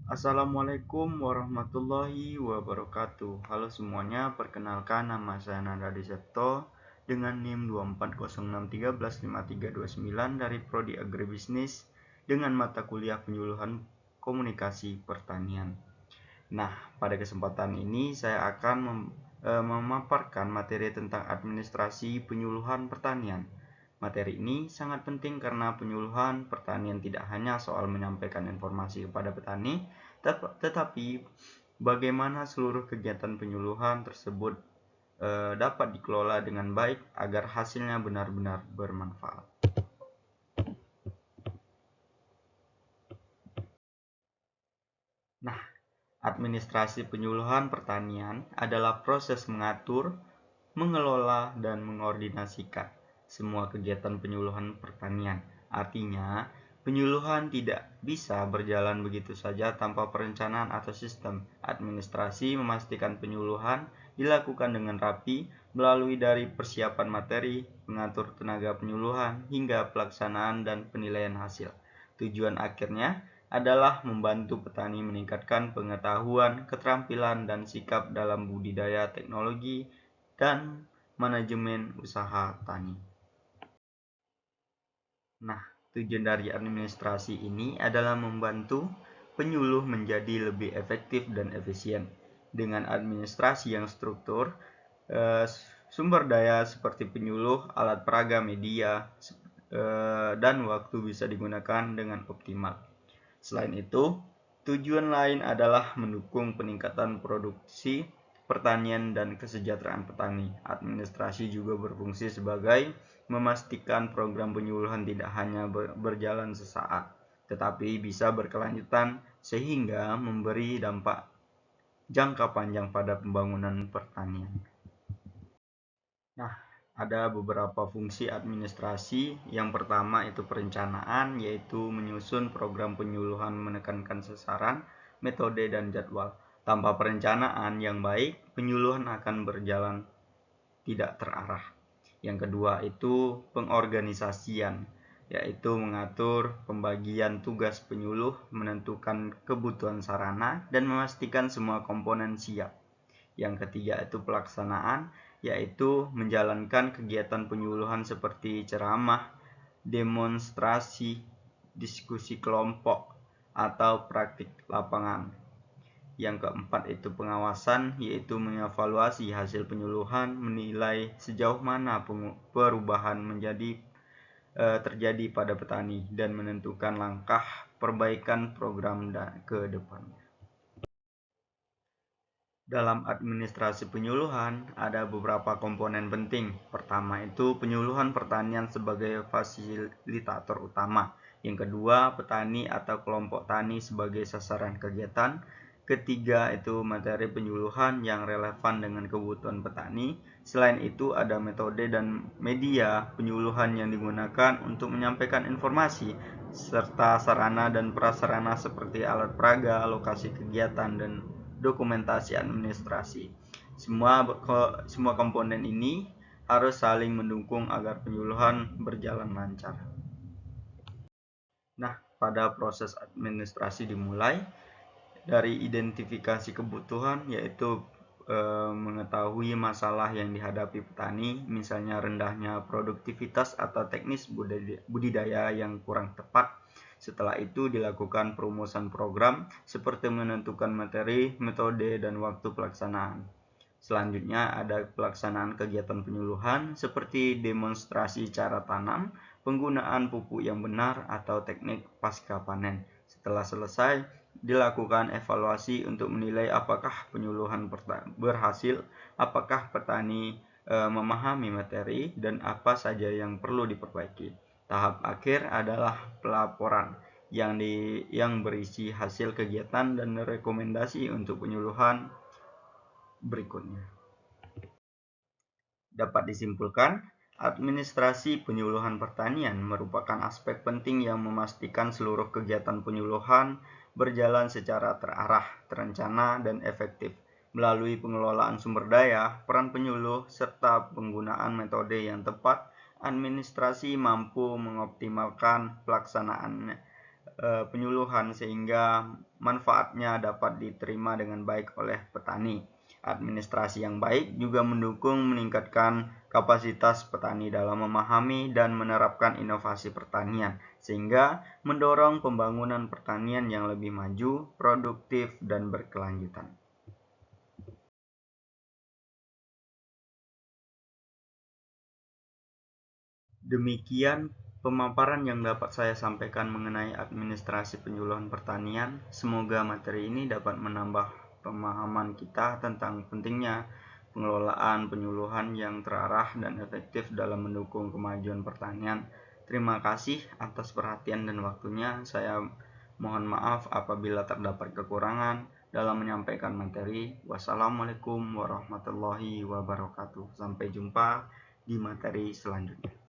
Assalamualaikum warahmatullahi wabarakatuh. Halo semuanya, perkenalkan nama saya Nanda Deserto dengan NIM 24063115329 dari Prodi Agribisnis dengan mata kuliah penyuluhan komunikasi pertanian. Nah, pada kesempatan ini saya akan memaparkan materi tentang administrasi penyuluhan pertanian. Materi ini sangat penting karena penyuluhan pertanian tidak hanya soal menyampaikan informasi kepada petani, tetapi bagaimana seluruh kegiatan penyuluhan tersebut dapat dikelola dengan baik agar hasilnya benar-benar bermanfaat. Nah, administrasi penyuluhan pertanian adalah proses mengatur, mengelola, dan mengordinasikan semua kegiatan penyuluhan pertanian. Artinya, penyuluhan tidak bisa berjalan begitu saja tanpa perencanaan atau sistem. Administrasi memastikan penyuluhan dilakukan dengan rapi melalui dari persiapan materi, mengatur tenaga penyuluhan, hingga pelaksanaan dan penilaian hasil. Tujuan akhirnya adalah membantu petani meningkatkan pengetahuan, keterampilan, dan sikap dalam budidaya teknologi dan manajemen usaha tani. Nah, tujuan dari administrasi ini adalah membantu penyuluh menjadi lebih efektif dan efisien. Dengan administrasi yang struktur, sumber daya seperti penyuluh, alat peraga, media, dan waktu bisa digunakan dengan optimal. Selain itu, tujuan lain adalah mendukung peningkatan produksi pertanian dan kesejahteraan petani. Administrasi juga berfungsi sebagai memastikan program penyuluhan tidak hanya berjalan sesaat, tetapi bisa berkelanjutan sehingga memberi dampak jangka panjang pada pembangunan pertanian. Nah, ada beberapa fungsi administrasi. Yang pertama itu perencanaan, yaitu menyusun program penyuluhan, menekankan sasaran, metode, dan jadwal. Tanpa perencanaan yang baik, penyuluhan akan berjalan tidak terarah. Yang kedua itu pengorganisasian, yaitu mengatur pembagian tugas penyuluh, menentukan kebutuhan sarana, dan memastikan semua komponen siap. Yang ketiga itu pelaksanaan, yaitu menjalankan kegiatan penyuluhan seperti ceramah, demonstrasi, diskusi kelompok, atau praktik lapangan. Yang keempat itu pengawasan, yaitu mengevaluasi hasil penyuluhan, menilai sejauh mana perubahan terjadi pada petani, dan menentukan langkah perbaikan program ke depan. Dalam administrasi penyuluhan, ada beberapa komponen penting. Pertama itu penyuluhan pertanian sebagai fasilitator utama. Yang kedua, petani atau kelompok tani sebagai sasaran kegiatan. Ketiga itu materi penyuluhan yang relevan dengan kebutuhan petani. Selain itu ada metode dan media penyuluhan yang digunakan untuk menyampaikan informasi, serta sarana dan prasarana seperti alat peraga, lokasi kegiatan, dan dokumentasi administrasi. Semua komponen ini harus saling mendukung agar penyuluhan berjalan lancar. Nah, pada proses administrasi dimulai dari identifikasi kebutuhan, yaitu mengetahui masalah yang dihadapi petani, misalnya rendahnya produktivitas atau teknis budidaya yang kurang tepat. Setelah itu dilakukan perumusan program seperti menentukan materi, metode, dan waktu pelaksanaan. Selanjutnya ada pelaksanaan kegiatan penyuluhan seperti demonstrasi cara tanam, penggunaan pupuk yang benar, atau teknik pasca panen. Setelah selesai, dilakukan evaluasi untuk menilai apakah penyuluhan berhasil, apakah petani memahami materi, dan apa saja yang perlu diperbaiki. Tahap akhir adalah pelaporan yang berisi hasil kegiatan dan rekomendasi untuk penyuluhan berikutnya. Dapat disimpulkan, administrasi penyuluhan pertanian merupakan aspek penting yang memastikan seluruh kegiatan penyuluhan berjalan secara terarah, terencana, dan efektif. Melalui pengelolaan sumber daya, peran penyuluh, serta penggunaan metode yang tepat, administrasi mampu mengoptimalkan pelaksanaan penyuluhan sehingga manfaatnya dapat diterima dengan baik oleh petani. Administrasi yang baik juga mendukung meningkatkan kapasitas petani dalam memahami dan menerapkan inovasi pertanian, sehingga mendorong pembangunan pertanian yang lebih maju, produktif, dan berkelanjutan. Demikian pemaparan yang dapat saya sampaikan mengenai administrasi penyuluhan pertanian. Semoga materi ini dapat menambah pemahaman kita tentang pentingnya pengelolaan penyuluhan yang terarah dan efektif dalam mendukung kemajuan pertanian. Terima kasih atas perhatian dan waktunya. Saya mohon maaf apabila terdapat kekurangan dalam menyampaikan materi. Wassalamualaikum warahmatullahi wabarakatuh. Sampai jumpa di materi selanjutnya.